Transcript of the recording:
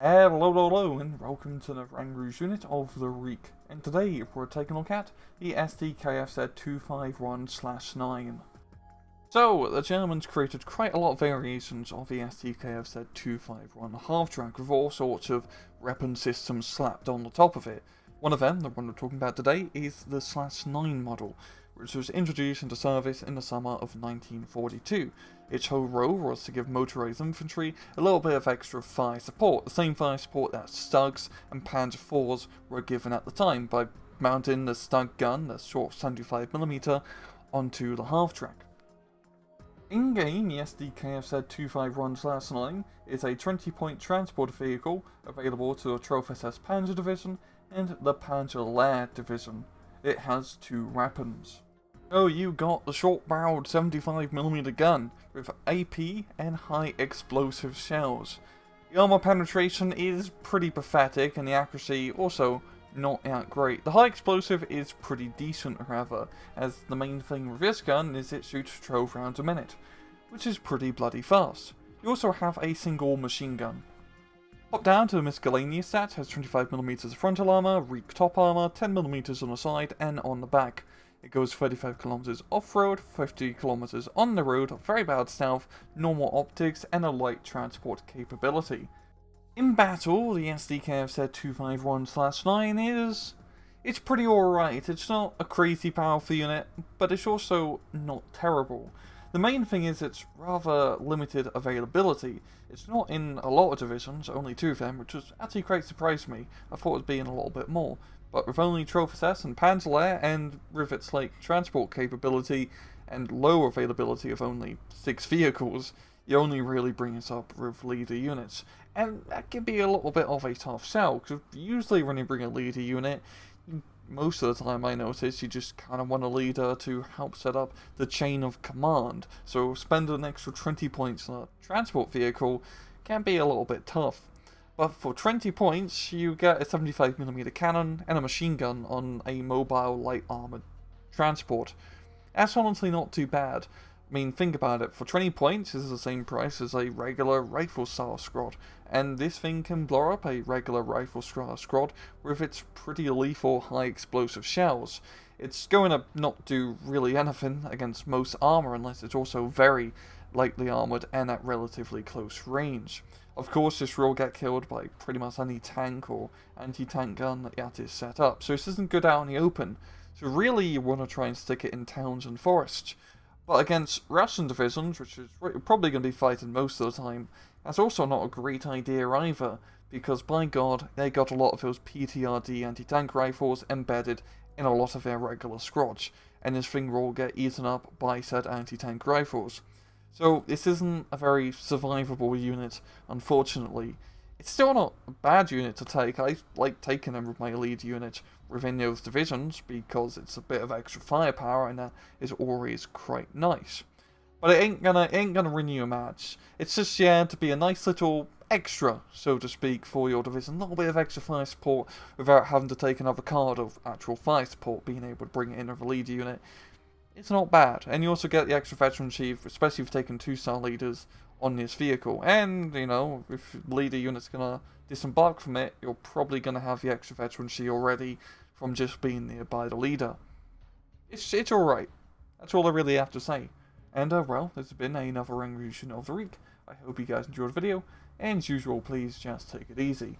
Hello, and welcome to the Rangroo's unit of the week. And today we're taking a look at the SDKFZ 251/9. So, the Germans created quite a lot of variations of the SDKFZ 251 half-track with all sorts of weapon systems slapped on the top of it. One of them, the one we're talking about today, is the /9 model, which was introduced into service in the summer of 1942. Its whole role was to give motorized infantry a little bit of extra fire support, the same fire support that Stugs and Panzer IVs were given at the time by mounting the Stug gun, the short 75mm, onto the half-track. In-game, the SDKFZ 251/9 is a 20-point transport vehicle available to the Trophy SS Panzer Division and the Panzer Lehr Division. It has two weapons. So you got the short-barreled 75mm gun with AP and high explosive shells. The armor penetration is pretty pathetic and the accuracy also not that great. The high explosive is pretty decent however, as the main thing with this gun is it shoots 12 rounds a minute, which is pretty bloody fast. You also have a single machine gun. Pop down to the miscellaneous stats, has 25mm of frontal armor, Reek top armor, 10mm on the side and on the back. It goes 35km off-road, 50km on the road, very bad stealth, normal optics, and a light transport capability. In battle, the SDKFZ 251/9 it's pretty alright. It's not a crazy powerful unit, but it's also not terrible. The main thing is it's rather limited availability. It's not in a lot of divisions, only 2 of them, which was actually quite surprised me. I thought it'd be in a little bit more. But with only Trophy SS and Panzer Lehr, and with its transport capability and low availability of only 6 vehicles, you only really bring it up with leader units. And that can be a little bit of a tough sell, because usually when you bring a leader unit, most of the time I notice you just kind of want a leader to help set up the chain of command. So spending an extra 20 points on a transport vehicle can be a little bit tough. But for 20 points, you get a 75mm cannon and a machine gun on a mobile light armored transport. That's honestly not too bad. I mean, think about it, for 20 points, this is the same price as a regular rifle style squad, and this thing can blow up a regular rifle style squad with its pretty lethal high explosive shells. It's going to not do really anything against most armor unless it's also very lightly armored and at relatively close range. Of course, this will get killed by pretty much any tank or anti-tank gun that is set up, so this isn't good out in the open. So really you want to try and stick it in towns and forests. But against Russian divisions, which is probably going to be fighting most of the time, that's also not a great idea either, because by God, they got a lot of those PTRD anti-tank rifles embedded in a lot of their regular squads, and this thing will get eaten up by said anti-tank rifles. So this isn't a very survivable unit, unfortunately. It's still not a bad unit to take. I like taking them with my lead unit within those divisions because it's a bit of extra firepower and that is always quite nice. But it ain't gonna win you a match. It's just to be a nice little extra, so to speak, for your division. A little bit of extra fire support without having to take another card of actual fire support, being able to bring it in with a lead unit. It's not bad, and you also get the extra veteran chief, especially if you've taken 2-star leaders on this vehicle. And, you know, if the leader unit's gonna disembark from it, you're probably gonna have the extra veteran chief already from just being there by the leader. It's alright. That's all I really have to say. And, well, this has been another Rangroo's unit of the week. I hope you guys enjoyed the video, and as usual, please just take it easy.